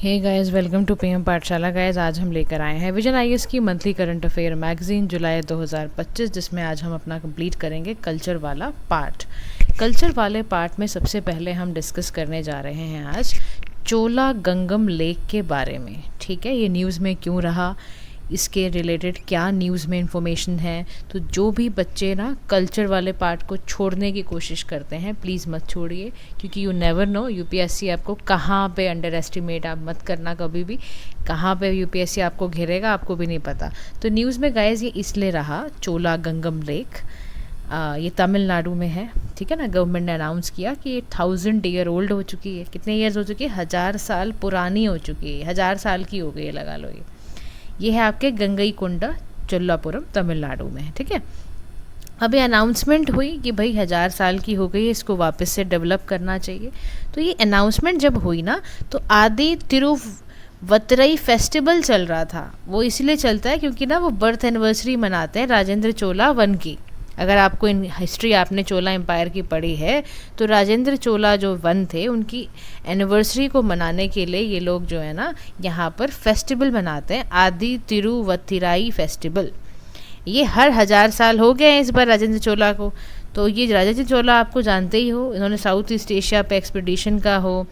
Hey guys, welcome to PM Pathshala. Guys, आज हम लेकर आए हैं विजन आईएएस की monthly current affair magazine July 2025, जिसमें आज हम अपना कंप्लीट करेंगे कल्चर वाला पार्ट। कल्चर वाले पार्ट में सबसे पहले हम डिस्कस करने जा रहे हैं आज चोला गंगम लेक के बारे में। ठीक है, ये न्यूज़ में क्यों रहा, इसके रिलेटेड क्या न्यूज़ में इंफॉर्मेशन है। तो जो भी बच्चे ना कल्चर वाले पार्ट को छोड़ने की कोशिश करते हैं, प्लीज़ मत छोड़िए, क्योंकि यू नेवर नो यूपीएससी आपको कहाँ पे अंडर एस्टिमेट आप मत करना कभी भी, कहाँ पे यूपीएससी आपको घेरेगा आपको भी नहीं पता। तो न्यूज़ में गाइस ये इसलिए रहा चोला गंगम लेक, ये तमिलनाडु में है। ठीक है ना, गवर्नमेंट ने अनाउंस किया कि ये 1000 ईयर ओल्ड हो चुकी है। कितने ईयर्स हो चुकी है? 1000 साल पुरानी हो चुकी है, 1000 साल की हो गई है, लगा लो। ये है आपके गंगईकोंडा चोलापुरम तमिलनाडु में। ठीक है, अभी अनाउंसमेंट हुई कि भाई 1000 साल की हो गई है, इसको वापस से डेवलप करना चाहिए। तो ये अनाउंसमेंट जब हुई ना, तो आदि तिरुवत्तरई फेस्टिवल चल रहा था। वो इसलिए चलता है क्योंकि ना वो बर्थ एनिवर्सरी मनाते हैं राजेंद्र चोला वन की। अगर आपको इन हिस्ट्री आपने चोला एम्पायर की पढ़ी है, तो राजेंद्र चोला जो वन थे, उनकी एनिवर्सरी को मनाने के लिए ये लोग जो है ना यहाँ पर फेस्टिवल मनाते हैं, आदि तिरुवत्तराई फेस्टिवल। ये हर 1000 साल हो गए हैं इस बार राजेंद्र चोला को। तो ये राजेंद्र चोला आपको जानते ही हो, इन्होंने साउथ ईस्ट एशिया पे एक्सपीडिशन का हो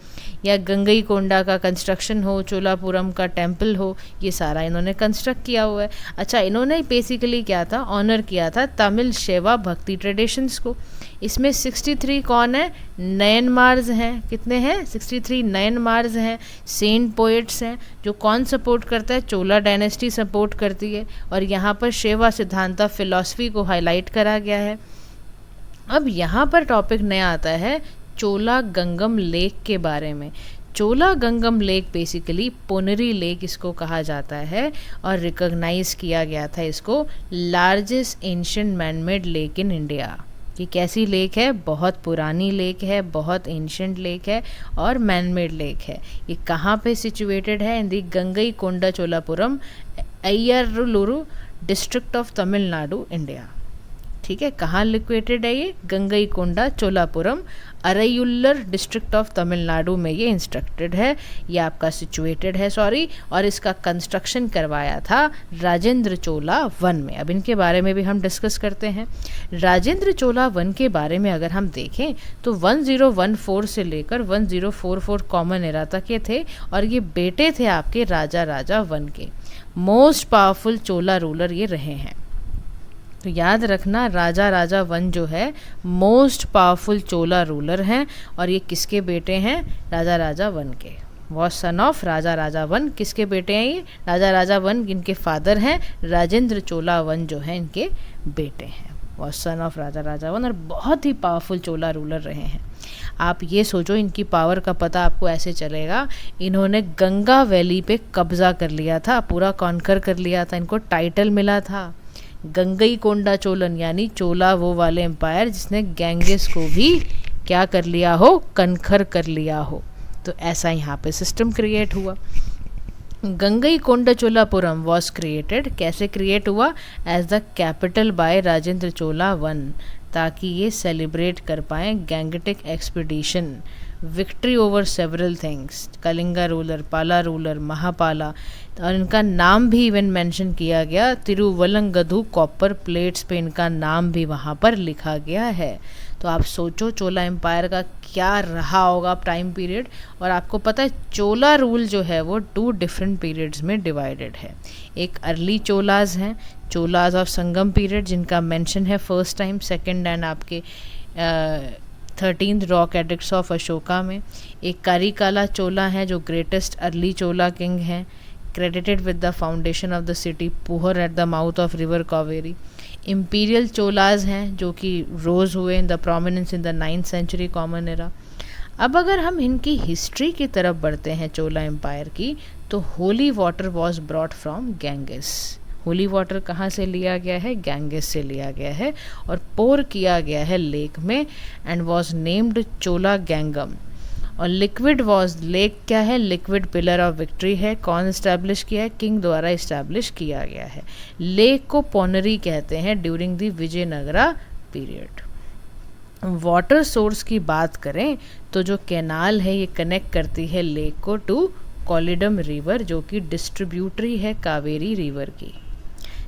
या गंगईकोंडा का कंस्ट्रक्शन हो, चोलापुरम का टेम्पल हो, ये सारा इन्होंने कंस्ट्रक्ट किया हुआ है। अच्छा, इन्होंने बेसिकली क्या था, ऑनर किया था तमिल शैवा भक्ति ट्रेडिशंस को। इसमें 63 कौन है? नयनमार्स हैं। कितने हैं? 63 नयनमार्स हैं, सेंट पोएट्स हैं। जो कौन सपोर्ट करता है? चोला डायनेस्टी सपोर्ट करती है। और यहाँ पर शैवा सिद्धांता फिलॉसफी को हाईलाइट करा गया है। अब यहाँ पर टॉपिक नया आता है चोला गंगम लेक के बारे में। चोला गंगम लेक बेसिकली पोनरी लेक इसको कहा जाता है, और रिकॉग्नाइज किया गया था इसको largest ancient manmade lake in India. ये कैसी लेक है? बहुत पुरानी लेक है, बहुत एंशिएंट लेक है और मैनमेड लेक है। ये कहाँ पे सिचुएटेड है? In the Gangaikonda Cholapuram, Ariyalur district of Tamil Nadu, India. ठीक है, कहाँ लोकेटेड है ये? गंगईकोंडा चोलापुरम, अरैयुल्लर डिस्ट्रिक्ट ऑफ तमिलनाडु में ये इंस्ट्रक्टेड है, ये आपका सिचुएटेड है, और इसका कंस्ट्रक्शन करवाया था राजेंद्र चोला वन में। अब इनके बारे में भी हम डिस्कस करते हैं। राजेंद्र चोला वन के बारे में अगर हम देखें तो 1014 से लेकर 1044 कॉमन एरा तक ये थे, और ये बेटे थे आपके राजा वन के। मोस्ट पावरफुल चोला रूलर ये रहे हैं। तो याद रखना, राजा वन जो है मोस्ट पावरफुल चोला रूलर हैं, और ये किसके बेटे हैं? राजा वन के। Was son of Raja one. किसके बेटे हैं ये? राजा वन, इनके फादर हैं राजेंद्र चोला वन, जो है इनके बेटे हैं। Was son of Raja one, और बहुत ही पावरफुल चोला रूलर रहे हैं। आप ये सोचो, इनकी पावर का पता आपको ऐसे चलेगा, इन्होंने गंगा वैली पे कब्जा कर लिया था, पूरा कॉन्कर कर लिया था, इनको टाइटल मिला था गंगईकोंडा चोलन, यानी चोला वो वाले एम्पायर जिसने गैंगेस को भी क्या कर लिया हो? कनखर कर लिया हो। तो ऐसा यहाँ पे सिस्टम क्रिएट हुआ। गंगईकोंडा चोलापुरम वॉज क्रिएटेड, कैसे क्रिएट हुआ? As the capital by Rajendra Chola one, ताकि ये सेलिब्रेट कर पाएँ Gangetic expedition, victory over several things, Kalinga ruler, Pala ruler, Mahapala. और इनका नाम भी इवन मेंशन किया गया, तिरुवलंगदु कॉपर प्लेट्स पे इनका नाम भी वहाँ पर लिखा गया है। तो आप सोचो चोला एम्पायर का क्या रहा होगा टाइम पीरियड। और आपको पता है चोला रूल जो है वो 2 डिफरेंट पीरियड्स में डिवाइडेड है। एक अर्ली चोलाज हैं, चोलाज ऑफ संगम पीरियड, जिनका मेंशन है फर्स्ट टाइम, सेकंड एंड आपके 13th rock addicts of Ashoka में। एक कारिकाला चोला है जो ग्रेटेस्ट अर्ली चोला किंग हैं, credited with the foundation of the city Puhar at the mouth of river Kaveri. Imperial Cholas हैं जो कि रोज हुए in the prominence in the 9th century common era. अब अगर हम इनकी हिस्ट्री की तरफ बढ़ते हैं चोला एम्पायर की, तो holy water was brought from Ganges. Holy water कहाँ से लिया गया है? गैंगेस से लिया गया है, और पोर किया गया है लेक में, एंड वॉज नेम्ड चोला गैंगम। और लिक्विड वॉज, लेक क्या है? लिक्विड पिलर ऑफ विक्ट्री है। कौन इस्टेब्लिश किया है? किंग द्वारा इस्टेब्लिश किया गया है। लेक को पोनरी कहते हैं during the Vijayanagara period. Water source की बात करें तो जो कैनाल है ये कनेक्ट करती है लेक को टू कोलिडम रिवर, जो कि डिस्ट्रीब्यूटरी है कावेरी रिवर की।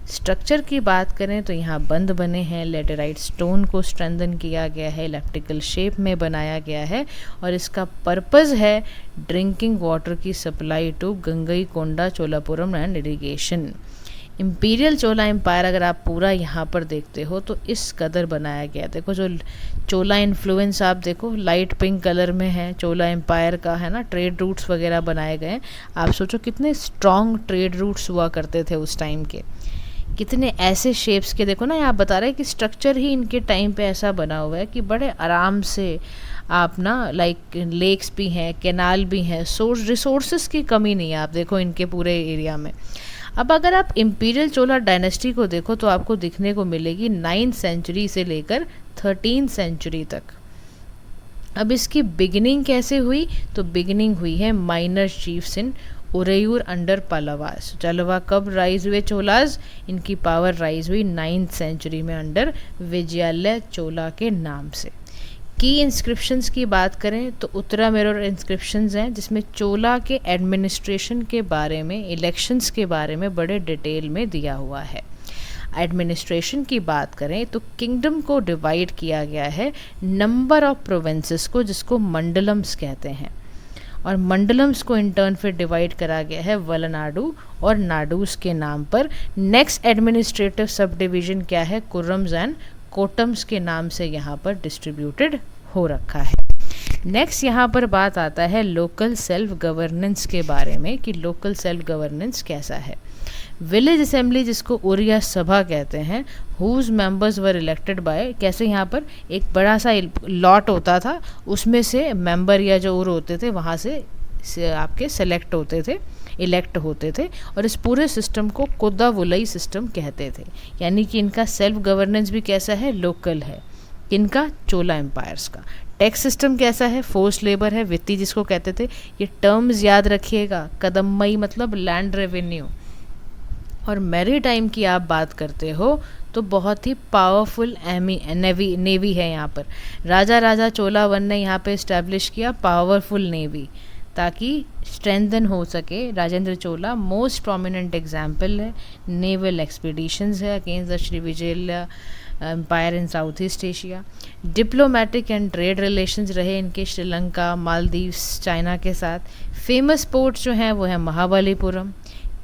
स्ट्रक्चर की बात करें तो यहाँ बंद बने हैं, लेटेराइट स्टोन को स्ट्रेंथन किया गया है, इलेप्टिकल शेप में बनाया गया है और इसका पर्पस है ड्रिंकिंग वाटर की supply to Gangaikonda Cholapuram and irrigation. Imperial Chola empire अगर आप पूरा यहाँ पर देखते हो तो इस कदर बनाया गया। देखो जो चोला इन्फ्लुएंस आप देखो लाइट पिंक कलर में है चोला एम्पायर का, है ना। ट्रेड रूट्स वगैरह बनाए गए हैं। आप सोचो कितने स्ट्रॉन्ग ट्रेड रूट्स हुआ करते थे उस टाइम के, कितने ऐसे शेप्स के। देखो ना, यहाँ बता रहे हैं कि स्ट्रक्चर ही इनके टाइम पे ऐसा बना हुआ है कि बड़े आराम से आप ना लाइक लेक्स भी हैं, कैनाल भी हैं, रिसोर्सेज की कमी नहीं है। आप देखो इनके पूरे एरिया में। अब अगर आप इम्पीरियल चोला डायनेस्टी को देखो तो आपको दिखने को मिलेगी 9th सेंचुरी से लेकर 13th सेंचुरी तक। अब इसकी बिगिनिंग कैसे हुई, तो बिगिनिंग हुई है माइनर चीफ्स इन उरेयूर अंडर पल्लवास। पल्लवा कब राइज हुए चोलाज, इनकी पावर राइज हुई 9th सेंचुरी में अंडर विजयालय चोला के नाम से। की इंस्क्रिप्शंस की बात करें तो उत्तरा मिरर इंस्क्रिप्शंस हैं जिसमें चोला के एडमिनिस्ट्रेशन के बारे में, इलेक्शंस के बारे में बड़े डिटेल में दिया हुआ है। एडमिनिस्ट्रेशन की बात करें तो किंगडम को डिवाइड किया गया है नंबर ऑफ प्रोविंसेस को, जिसको मंडलम्स कहते हैं, और मंडलम्स को इन टर्न फिर डिवाइड करा गया है वलनाडु और नाडूस के नाम पर। नेक्स्ट एडमिनिस्ट्रेटिव सब डिवीजन क्या है, कुर्रम्स एंड कोटम्स के नाम से यहाँ पर डिस्ट्रीब्यूटेड हो रखा है। नेक्स्ट यहाँ पर बात आता है लोकल सेल्फ गवर्नेंस के बारे में कि लोकल सेल्फ गवर्नेंस कैसा है। विलेज असेंबली, जिसको ओरिया सभा कहते हैं, whose members were elected by, कैसे यहाँ पर एक बड़ा सा लॉट होता था, उसमें से मेंबर या जो और होते थे वहाँ से आपके सेलेक्ट होते थे, इलेक्ट होते थे, और इस पूरे सिस्टम को कोदा वुलई सिस्टम कहते थे। यानी कि इनका सेल्फ गवर्नेंस भी कैसा है, लोकल है। इनका चोला एम्पायर्स का टैक्स सिस्टम कैसा है, फोर्स लेबर है, वित्ती जिसको कहते थे। ये टर्म्स याद रखिएगा, कदम्मई मतलब लैंड रेवेन्यू। और मैरी टाइम की आप बात करते हो तो बहुत ही पावरफुल नेवी है यहाँ पर। राजा चोला वन ने यहाँ पे इस्टेब्लिश किया पावरफुल नेवी ताकि स्ट्रेंथन हो सके। Rajendra Chola most prominent example है। नेवल एक्सपीडिशंस है against the Srivijaya empire in south east Asia. Diplomatic and trade relations रहे इनके श्रीलंका, मालदीव्स, चाइना के साथ। फेमस पोर्ट्स जो हैं वो है महाबलीपुरम,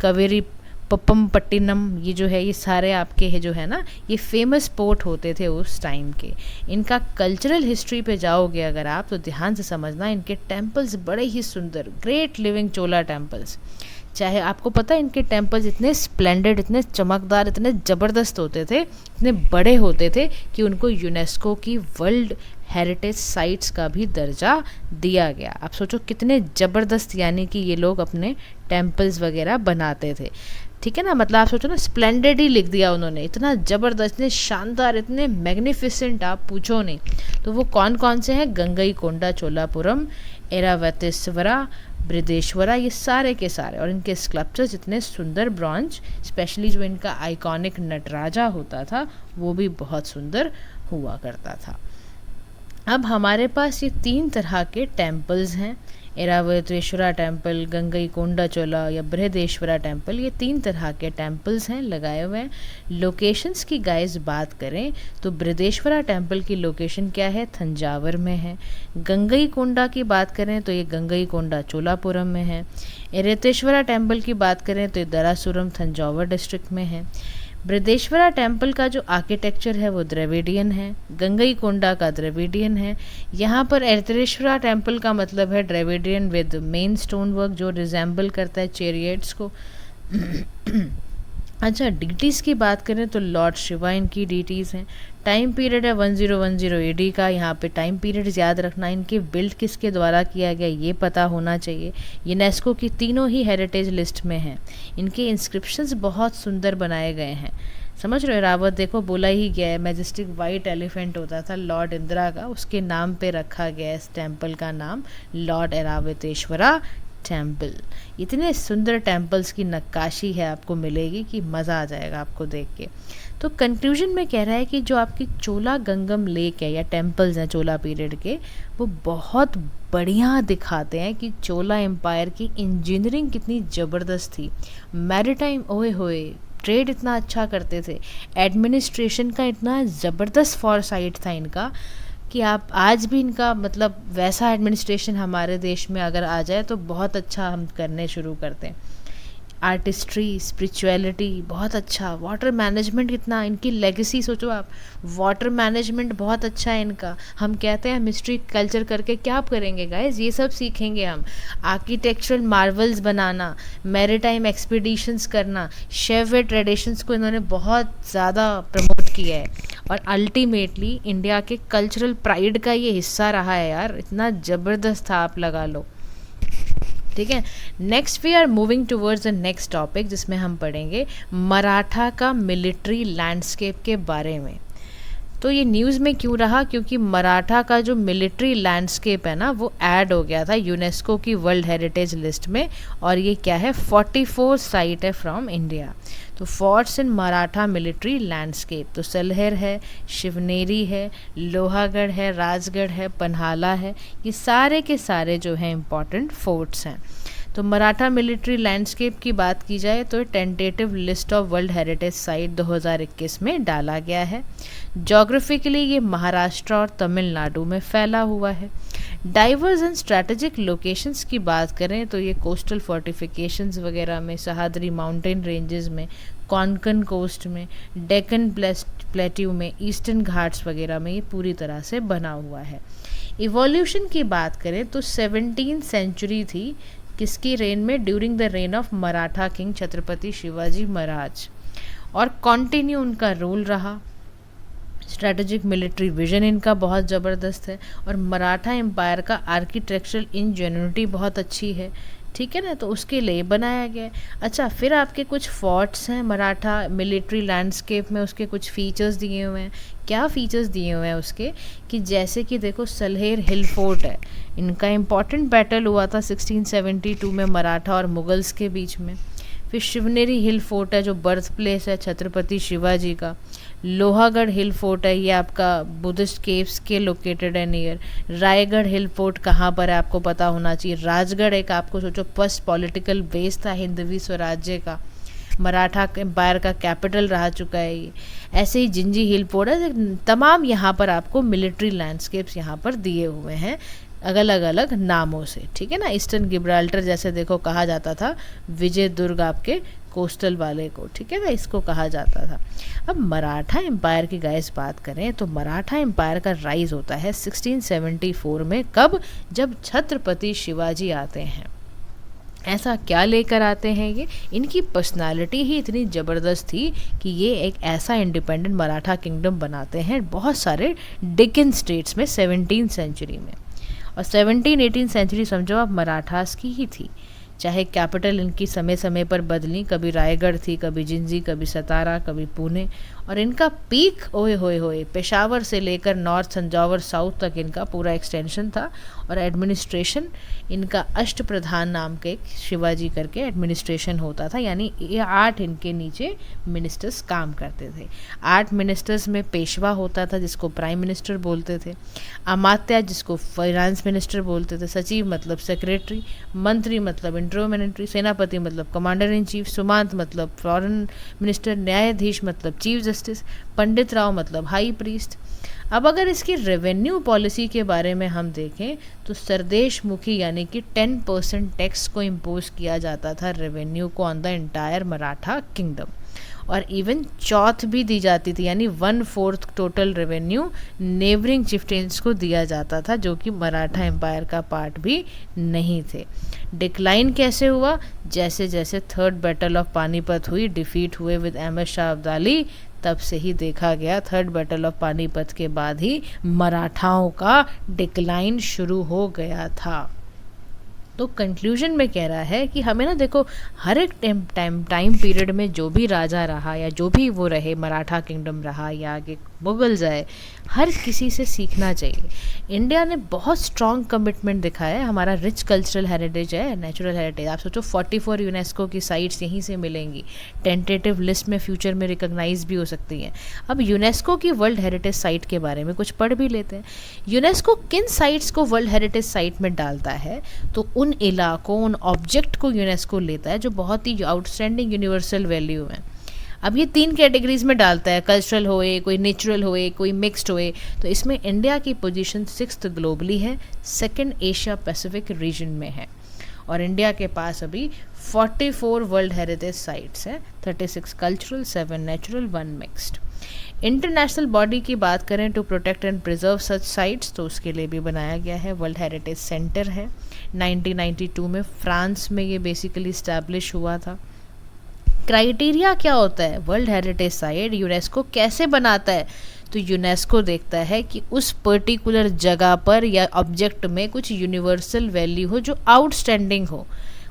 कावेरी पप्पमपट्टिनम, ये जो है ये सारे आपके है जो है ना, ये फेमस पोर्ट होते थे उस टाइम के। इनका कल्चरल हिस्ट्री पे जाओगे अगर आप तो ध्यान से समझना, इनके टेम्पल्स बड़े ही सुंदर, ग्रेट लिविंग चोला टेम्पल्स। चाहे आपको पता है इनके टेम्पल्स इतने स्प्लेंडेड, इतने चमकदार, इतने ज़बरदस्त होते थे, इतने बड़े होते थे कि उनको यूनेस्को की वर्ल्ड हेरिटेज साइट्स का भी दर्जा दिया गया। आप सोचो कितने ज़बरदस्त, यानी कि ये लोग अपने टेम्पल्स वगैरह बनाते थे, ठीक है ना। मतलब आप सोचो ना, स्प्लेंडेड ही लिख दिया उन्होंने, इतना ज़बरदस्त, इतने शानदार, इतने मैग्निफिसेंट, आप पूछो नहीं। तो वो कौन कौन से हैं, गंगईकोंडा चोलापुरम, एरावतेश्वरा, बृहदेश्वरा, ये सारे के सारे। और इनके स्कल्पचर्स इतने सुंदर, ब्रॉन्ज, स्पेशली जो इनका आइकॉनिक नटराजा होता था वो भी बहुत सुंदर हुआ करता था। अब हमारे पास ये 3 तरह के टेम्पल्स हैं, एरावतेश्वरा टेम्पल, गंगईकोंडा चोला या बृहदेश्वरा टेम्पल, ये 3 तरह के टेम्पल्स हैं लगाए हुए हैं। लोकेशंस की गाइस बात करें तो बृहदेश्वरा टेम्पल की लोकेशन क्या है, तंजावर में है। गंगईकोंडा की बात करें तो ये गंगईकोंडा चोलापुरम में है। एरावतेश्वरा टेम्पल की बात करें तो ये दरासुरम तंजावर डिस्ट्रिक्ट में है। बृहदेश्वरा टेम्पल का जो आर्किटेक्चर है वो द्रविडियन है, गंगईकोंडा का द्रविडियन है। यहाँ पर एरावतेश्वरा टेम्पल का मतलब है Dravidian with main stone work जो रिजेंबल करता है चेरियट्स को। अच्छा, डीटीज़ की बात करें तो लॉर्ड शिवा इनकी डीटीज़ हैं। टाइम पीरियड है 1010 एडी का। यहाँ पे टाइम पीरियड याद रखना, इनके बिल्ड किसके द्वारा किया गया ये पता होना चाहिए। यूनेस्को की तीनों ही हेरिटेज लिस्ट में हैं। इनके इंस्क्रिप्शंस बहुत सुंदर बनाए गए हैं, समझ रहे हो। रावत देखो बोला ही गया है, मैजेस्टिक वाइट एलिफेंट होता था लॉर्ड इंदिरा का, उसके नाम पे रखा गया है इस टेम्पल का नाम लॉर्ड एरावतेश्वरा टेम्पल। इतने सुंदर टेम्पल्स की नक्काशी है आपको मिलेगी कि मज़ा आ जाएगा आपको देख के। तो कंक्लूजन में कह रहा है कि जो आपकी चोला गंगम लेक है या टेम्पल्स हैं चोला पीरियड के, वो बहुत बढ़िया दिखाते हैं कि चोला एम्पायर की इंजीनियरिंग कितनी ज़बरदस्त थी। मैरीटाइम, ओए होए, ट्रेड इतना अच्छा करते थे, एडमिनिस्ट्रेशन का इतना ज़बरदस्त फॉरसाइट था इनका कि आप आज भी इनका मतलब वैसा एडमिनिस्ट्रेशन हमारे देश में अगर आ जाए तो बहुत अच्छा हम करने शुरू करते हैं। आर्टिस्ट्री, स्पिरिचुअलिटी बहुत अच्छा, वाटर मैनेजमेंट कितना, इनकी लेगेसी सोचो आप, वाटर मैनेजमेंट बहुत अच्छा है इनका। हम कहते हैं हिस्ट्री कल्चर करके क्या आप करेंगे गाइस, ये सब सीखेंगे हम। आर्किटेक्चरल मार्वल्स बनाना, मैरीटाइम एक्सपीडिशंस करना, शेवे ट्रेडिशंस को इन्होंने बहुत ज़्यादा प्रमोट किया है और अल्टीमेटली इंडिया के कल्चरल प्राइड का ये हिस्सा रहा है यार, इतना ज़बरदस्त था, आप लगा लो। ठीक है, next we are moving towards the next topic जिसमें हम पढ़ेंगे मराठा का मिलिट्री लैंडस्केप के बारे में। तो ये न्यूज़ में क्यों रहा, क्योंकि मराठा का जो मिलिट्री लैंडस्केप है ना वो ऐड हो गया था यूनेस्को की वर्ल्ड हेरिटेज लिस्ट में, और ये क्या है 44 साइट है फ्रॉम इंडिया। तो फोर्ट्स इन मराठा मिलिट्री लैंडस्केप, तो सलहेर है, शिवनेरी है, लोहागढ़ है, राजगढ़ है, पन्हाला है, ये सारे के सारे जो हैं इम्पॉर्टेंट फोर्ट्स हैं। तो मराठा मिलिट्री लैंडस्केप की बात की जाए तो tentative list of world heritage site 2021 में डाला गया है। जोग्राफिकली ये महाराष्ट्र और तमिलनाडु में फैला हुआ है। डाइवर्स एंड स्ट्रैटेजिक लोकेशंस की बात करें तो ये कोस्टल फोर्टिफिकेशंस वगैरह में, सह्याद्री माउंटेन रेंजेस में, कोंकण कोस्ट में, डेक्कन प्लेट्यू में, ईस्टर्न घाट्स वगैरह में ये पूरी तरह से बना हुआ है। इवोल्यूशन की बात करें तो 17th सेंचुरी थी किसकी रेन में, during the reign of Maratha king Chhatrapati Shivaji Maharaj, और कंटिन्यू उनका रूल रहा। स्ट्रैटेजिक मिलिट्री विजन इनका बहुत ज़बरदस्त है और मराठा एम्पायर का आर्किटेक्चरल इंजेन्युइटी बहुत अच्छी है। ठीक है ना, तो उसके लिए बनाया गया है। अच्छा, फिर आपके कुछ फोर्ट्स हैं मराठा मिलिट्री लैंडस्केप में, उसके कुछ फीचर्स दिए हुए हैं। क्या फीचर्स दिए हुए हैं उसके, कि जैसे कि देखो सलहेर हिल फोर्ट है, इनका इम्पॉर्टेंट बैटल हुआ था 1672 में मराठा और मुगल्स के बीच में। फिर शिवनेरी हिल फोर्ट है जो बर्थ प्लेस है छत्रपति शिवाजी का। लोहागढ़ हिल फोर्ट है, ये आपका बुद्धिस्ट केव्स के लोकेटेड है नियर। रायगढ़ हिल फोर्ट कहाँ पर है आपको पता होना चाहिए। राजगढ़ एक आपको सोचो फर्स्ट पॉलिटिकल बेस था हिंदवी स्वराज्य का, मराठा एम्पायर का कैपिटल रह चुका है ये। ऐसे ही जिंजी हिल फोर्ट है, तमाम यहाँ पर आपको मिलिट्री लैंडस्केप्स यहाँ पर दिए हुए हैं अलग अलग नामों से। ठीक है ना, ईस्टर्न गिब्राल्टर जैसे देखो कहा जाता था विजय दुर्ग आपके कोस्टल वाले को, ठीक है ना, इसको कहा जाता था। अब मराठा एम्पायर की गाइस बात करें तो मराठा एम्पायर का राइज होता है 1674 में। कब? जब छत्रपति शिवाजी आते हैं। ऐसा क्या लेकर आते हैं ये, इनकी पर्सनालिटी ही इतनी ज़बरदस्त थी कि ये एक ऐसा इंडिपेंडेंट मराठा किंगडम बनाते हैं बहुत सारे डेक्कन स्टेट्स में 17th सेंचुरी में। और 17-18 सेंचुरी समझो आप मराठास की ही थी, चाहे कैपिटल इनकी समय समय पर बदली, कभी रायगढ़ थी, कभी जिंजी, कभी सतारा, कभी पुणे। और इनका पीक ओए होए होए पेशावर से लेकर नॉर्थ संजावर साउथ तक इनका पूरा एक्सटेंशन था। और एडमिनिस्ट्रेशन इनका अष्ट प्रधान नाम के शिवाजी करके एडमिनिस्ट्रेशन होता था, यानी ये 8 इनके नीचे मिनिस्टर्स काम करते थे। 8 मिनिस्टर्स में पेशवा होता था जिसको प्राइम मिनिस्टर बोलते थे, अमात्या जिसको फाइनेंस मिनिस्टर बोलते थे, सचिव मतलब सेक्रेटरी, मंत्री मतलब इंटरमिनिस्ट्री, सेनापति मतलब कमांडर इन चीफ, सुमांत मतलब फॉरेन मिनिस्टर, न्यायाधीश मतलब चीफ जस्टिस, पंडित राव मतलब हाई प्रीस्ट। अब अगर इसकी रेवेन्यू पॉलिसी के बारे में हम देखें तो सरदेश मुखी यानी कि 10% टैक्स को इम्पोज किया जाता था रेवेन्यू को on the entire Maratha kingdom, और इवन चौथ भी दी जाती थी, यानी 1/4 टोटल रेवेन्यू नेबरिंग चिफ्टेंस को दिया जाता था जो कि मराठा एम्पायर का पार्ट भी नहीं थे। डिक्लाइन कैसे हुआ? जैसे जैसे थर्ड बैटल ऑफ पानीपत हुई, डिफीट हुए विद अहमद शाह अब्दाली, तब से ही देखा गया थर्ड बैटल ऑफ पानीपत के बाद ही मराठाओं का डिक्लाइन शुरू हो गया था। तो कंक्लूजन में कह रहा है कि हमें ना देखो हर एक टाइम पीरियड में जो भी राजा रहा या जो भी वो रहे, मराठा किंगडम रहा या आगे मुगल्स आए, हर किसी से सीखना चाहिए। इंडिया ने बहुत स्ट्रॉन्ग कमिटमेंट दिखाया है, हमारा रिच कल्चरल हेरिटेज है, नेचुरल हेरिटेज। आप सोचो 44 यूनेस्को की साइट्स यहीं से मिलेंगी, टेंटेटिव लिस्ट में फ्यूचर में रिकॉग्नाइज भी हो सकती हैं। अब यूनेस्को की वर्ल्ड हेरिटेज साइट के बारे में कुछ पढ़ भी लेते हैं। यूनेस्को किन साइट्स को वर्ल्ड हेरिटेज साइट में डालता है, तो उन इलाकों, उन ऑब्जेक्ट को यूनेस्को लेता है जो बहुत ही आउटस्टैंडिंग यूनिवर्सल वैल्यू है। अब ये 3 कैटेगरीज में डालता है, कल्चरल होए, कोई नेचुरल होए, कोई मिक्स्ड होए। तो इसमें इंडिया की पोजीशन 6th ग्लोबली है, 2nd एशिया पैसिफिक रीजन में है। और इंडिया के पास अभी 44 वर्ल्ड हेरिटेज साइट्स हैं, 36 cultural, 7 natural, 1 mixed. International body की बात करें to protect and preserve such sites, तो उसके लिए भी बनाया गया है, वर्ल्ड हेरिटेज सेंटर है। 1992 में फ्रांस में ये बेसिकली इस्टेब्लिश हुआ था। क्राइटेरिया क्या होता है, वर्ल्ड हेरिटेज साइट यूनेस्को कैसे बनाता है, तो यूनेस्को देखता है कि उस पर्टिकुलर जगह पर या ऑब्जेक्ट में कुछ यूनिवर्सल वैल्यू हो जो आउटस्टैंडिंग हो,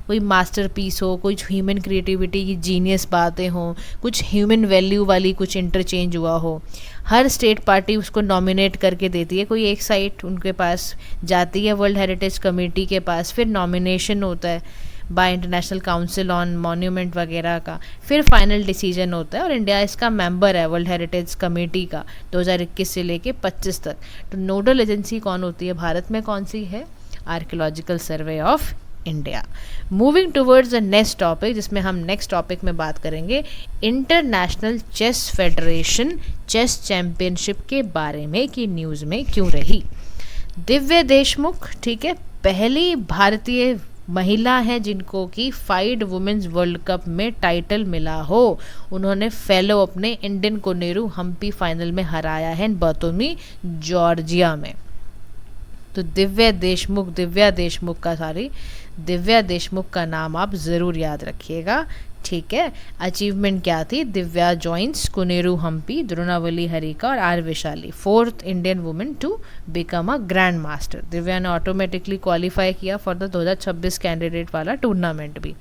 कोई मास्टरपीस हो, कुछ ह्यूमन क्रिएटिविटी की जीनियस बातें हों, कुछ ह्यूमन वैल्यू वाली कुछ इंटरचेंज हुआ हो। हर स्टेट पार्टी उसको नॉमिनेट करके देती है, कोई एक साइट उनके पास जाती है वर्ल्ड हेरिटेज कमेटी के पास, फिर नॉमिनेशन होता है bye international council on monument वगैरह का, फिर फाइनल डिसीजन होता है। और इंडिया इसका मेंबर है वर्ल्ड हेरिटेज कमेटी का 2021 से लेके 25 तक। तो नोडल एजेंसी कौन होती है भारत में, कौन सी है, archaeological survey of India. Moving towards the next topic, जिसमें हम नेक्स्ट टॉपिक में बात करेंगे international chess federation chess championship के बारे में कि न्यूज़ में क्यों रही। दिव्या देशमुख, ठीक है, पहली भारतीय महिला हैं जिनको कि 5 वुमेन्स वर्ल्ड कप में टाइटल मिला हो। उन्होंने फेलो अपने इंडियन कोनेरू हम्पी फाइनल में हराया है बर्तोमी, जॉर्जिया में। तो दिव्या देशमुख का नाम आप ज़रूर याद रखिएगा, ठीक है। अचीवमेंट क्या थी, दिव्या जॉइंस कोनेरू हम्पी, द्रोणावली हरिका और R Vaishali, 4th Indian women to become a grand master. Divya ने ऑटोमेटिकली क्वालिफाई किया फॉर द 2026 कैंडिडेट वाला टूर्नामेंट भी।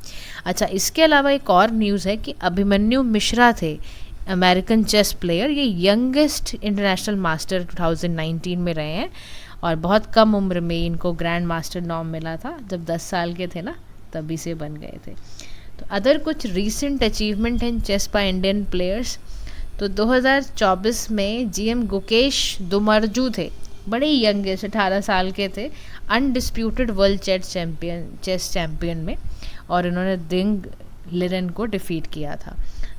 अच्छा, इसके अलावा एक और न्यूज़ है कि अभिमन्यु मिश्रा थे, अमेरिकन चेस प्लेयर, ये यंगेस्ट इंटरनेशनल मास्टर 2019 में रहे हैं और बहुत कम उम्र में इनको ग्रैंड मास्टर नॉम मिला था, जब 10 साल के थे ना तभी से बन गए थे। तो अदर कुछ रीसेंट अचीवमेंट हैं चेस बाय इंडियन प्लेयर्स, तो 2024 में जीएम गुकेश दुमरजू थे, बड़े यंगेस्ट 18 साल के थे, अनडिस्प्यूटेड वर्ल्ड चेस चैम्पियन में, और इन्होंने दिंग लिरेन को डिफीट किया था।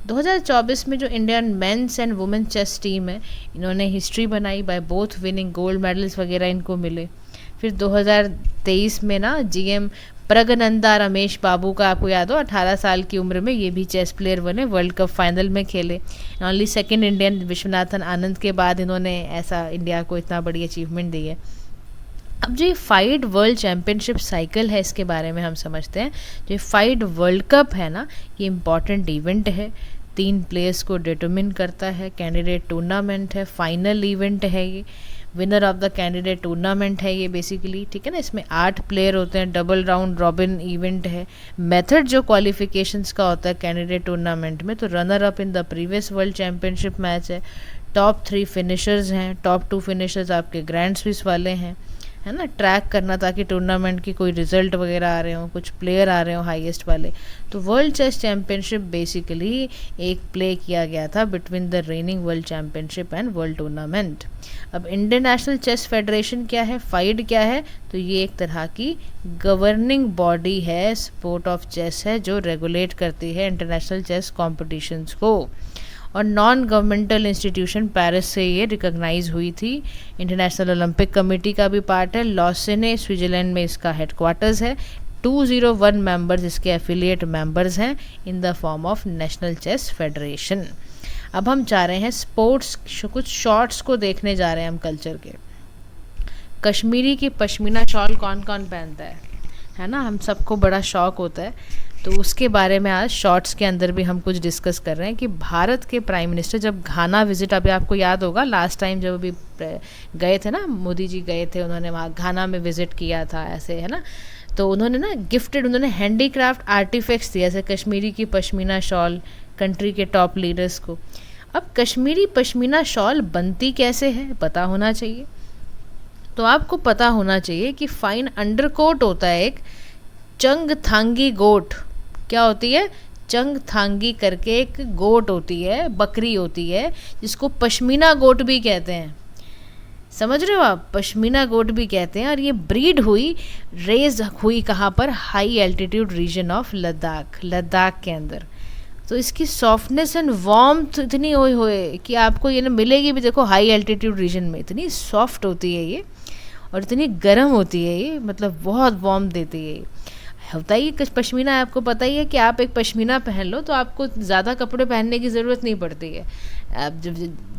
2024 में जो Indian men's and women chess team है, इन्होंने हिस्ट्री बनाई by both winning gold medals वगैरह इनको मिले। फिर 2023 में ना जीएम प्रगनंदा रमेश बाबू का आपको याद हो, 18 साल की उम्र में ये भी चेस प्लेयर बने, वर्ल्ड कप फाइनल में खेले। Only 2nd Indian Viswanathan Anand के बाद इन्होंने ऐसा इंडिया को इतना बड़ी अचीवमेंट दी है। अब जो ये 5 वर्ल्ड चैम्पियनशिप साइकिल है, इसके बारे में हम समझते हैं। जो 5 वर्ल्ड कप है ना, ये इम्पॉर्टेंट इवेंट है, 3 प्लेयर्स को डिटरमिन करता है, कैंडिडेट टूर्नामेंट है, फाइनल इवेंट है, ये winner of the candidate tournament है ये बेसिकली, ठीक है ना। इसमें 8 प्लेयर होते हैं, डबल राउंड रॉबिन इवेंट है। मेथड जो क्वालिफिकेशंस का होता है कैंडिडेट टूर्नामेंट में, तो runner up in the previous world championship match है, टॉप 3 फिनिशर्स हैं, टॉप 2 फिनिशर्स आपके ग्रैंड स्विस वाले हैं, है ना। ट्रैक करना ताकि टूर्नामेंट की कोई रिजल्ट वगैरह आ रहे हो, कुछ प्लेयर आ रहे हो हाईएस्ट वाले। तो वर्ल्ड चेस चैम्पियनशिप बेसिकली एक प्ले किया गया था between the raining world championship and world tournament. अब इंटरनेशनल चेस फेडरेशन क्या है, फाइड क्या है, तो ये एक तरह की गवर्निंग बॉडी है, स्पोर्ट ऑफ चेस है, जो रेगुलेट करती है इंटरनेशनल चेस कॉम्पिटिशन्स को। और नॉन गवर्नमेंटल इंस्टीट्यूशन, पेरिस से ये रिकॉग्नाइज हुई थी। इंटरनेशनल ओलंपिक कमेटी का भी पार्ट है, लॉसेने स्विट्जरलैंड में इसका हेडक्वार्टर्स है। 201 मेंबर्स इसके एफिलिएट मेंबर्स हैं in the form of national chess federation. अब हम जा रहे हैं स्पोर्ट्स, कुछ शॉर्ट्स को देखने जा रहे हैं हम कल्चर के। कश्मीरी की पश्मीना शॉल कौन कौन पहनता है ना, हम सबको बड़ा शौक होता है, तो उसके बारे में आज शॉर्ट्स के अंदर भी हम कुछ डिस्कस कर रहे हैं कि भारत के प्राइम मिनिस्टर जब घाना विजिट, अभी आपको याद होगा लास्ट टाइम जब अभी गए थे ना, मोदी जी गए थे, उन्होंने वहाँ घाना में विजिट किया था ऐसे, है ना। तो उन्होंने ना गिफ्टेड, उन्होंने हैंडीक्राफ्ट आर्टिफैक्ट्स दिए, जैसे कश्मीरी की पश्मीना शॉल कंट्री के टॉप लीडर्स को। अब कश्मीरी पश्मीना शॉल बनती कैसे है पता होना चाहिए। तो आपको पता होना चाहिए कि फाइन अंडरकोट होता है एक चंगथांगी गोट। क्या होती है? चंगथांगी करके एक गोट होती है, बकरी होती है, जिसको पश्मीना गोट भी कहते हैं। समझ रहे हो आप? पश्मीना गोट भी कहते हैं। और ये ब्रीड हुई, रेज हुई कहाँ पर? High altitude region of Ladakh, Ladakh के अंदर। तो इसकी सॉफ्टनेस एंड वार्मथ इतनी होए कि आपको ये ना मिलेगी भी। देखो हाई एल्टीट्यूड रीजन में इतनी सॉफ्ट होती है ये, और इतनी गर्म होती है ये, मतलब बहुत वार्म देती है ये। होता ही पश्मीना, आपको पता ही है कि आप एक पश्मीना पहन लो तो आपको ज़्यादा कपड़े पहनने की ज़रूरत नहीं पड़ती है। आप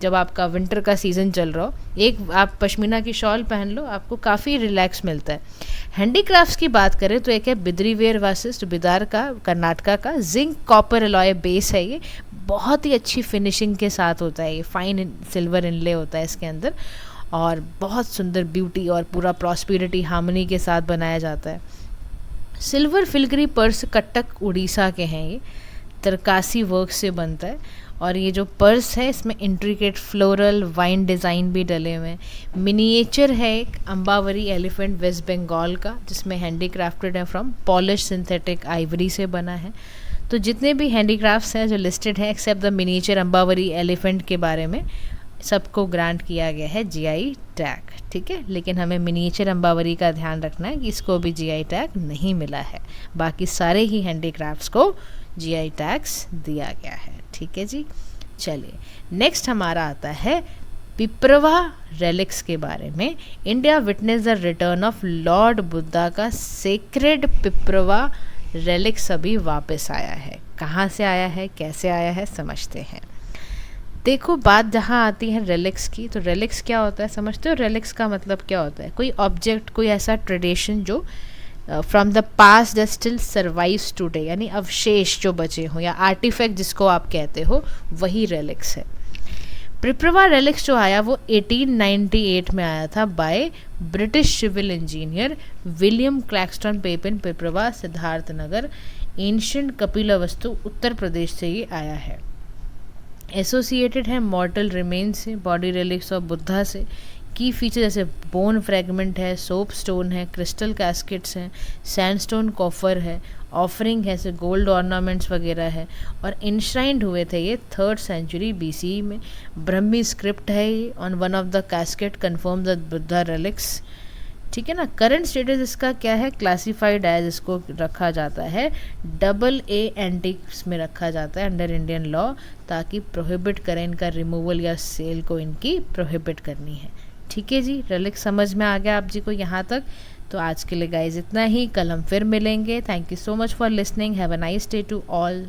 जब आपका विंटर का सीज़न चल रहा हो, एक आप पश्मीना की शॉल पहन लो, आपको काफ़ी रिलैक्स मिलता है। हैंडीक्राफ्ट्स की बात करें तो एक है बिद्रीवेयर वासिस्ट, बिदार का, कर्नाटका का। जिंक कॉपर अलॉय बेस है ये, बहुत ही अच्छी फिनिशिंग के साथ होता है ये। फाइन सिल्वर इनले होता है इसके अंदर, और बहुत सुंदर ब्यूटी और पूरा प्रॉस्पेरिटी हार्मनी के साथ बनाया जाता है। सिल्वर फिलग्री पर्स कटक उड़ीसा के हैं ये, तरकासी वर्क से बनता है। और ये जो पर्स है इसमें इंट्रिकेट फ्लोरल वाइन डिज़ाइन भी डले हुए हैं। मिनिएचर है एक अम्बावरी एलिफेंट वेस्ट बंगाल का, जिसमें हैंडीक्राफ्टेड है फ्रॉम पॉलिश सिंथेटिक आइवरी से बना है। तो जितने भी हैंडीक्राफ्ट्स हैं जो लिस्टेड हैं एक्सेप्ट द मिनिएचर अम्बावरी एलिफेंट के बारे में, सबको ग्रांट किया गया है जीआई टैग। ठीक है, लेकिन हमें मिनिएचर अम्बावरी का ध्यान रखना है कि इसको भी जीआई टैग नहीं मिला है। बाकी सारे ही हैंडीक्राफ्ट्स को जीआई टैग्स दिया गया है। ठीक है जी, चलिए नेक्स्ट हमारा आता है पिपरवा रेलिक्स के बारे में। India witness the return of Lord Buddha का सेक्रेड पिपरवा रेलिक्स अभी वापस आया है। कहाँ से आया है, कैसे आया है, समझते हैं। देखो बात जहाँ आती है रेलिक्स की, तो रेलिक्स क्या होता है समझते हो? रेलिक्स का मतलब क्या होता है? कोई ऑब्जेक्ट, कोई ऐसा ट्रेडिशन जो from the past that still survives today, यानी अवशेष जो बचे हो या आर्टिफैक्ट जिसको आप कहते हो, वही रेलिक्स है। पिपरवा रेलिक्स जो आया वो 1898 में आया था by British civil engineer William Claxton Peppe Piprahwa, Siddharth Nagar, ancient Kapilavastu, Uttar Pradesh से ये आया है। एसोसिएटेड है मॉर्टल रिमेन से, बॉडी रिलिक्स ऑफ बुद्धा से। की फीचर जैसे बोन फ्रेगमेंट है, सोप स्टोन है, क्रिस्टल कैस्केट्स हैं, सैंडस्टोन कॉफर है, ऑफरिंग है, जैसे गोल्ड ऑर्नामेंट्स वगैरह है। और इंश्राइंड हुए थे ये 3rd सेंचुरी BCE में। ब्रह्मी स्क्रिप्ट है ये on one of the casket confirm the Buddha relics. ठीक है ना। करंट स्टेटस इसका क्या है? क्लासिफाइड एज, इसको रखा जाता है AA एंटिक्स में रखा जाता है अंडर इंडियन लॉ, ताकि प्रोहिबिट करें इनका रिमूवल या सेल को इनकी प्रोहिबिट करनी है। ठीक है जी, रेलिक्स समझ में आ गया आप जी को यहाँ तक? तो आज के लिए गाइज इतना ही, कल हम फिर मिलेंगे। Thank you so much for listening. Have a nice day to all.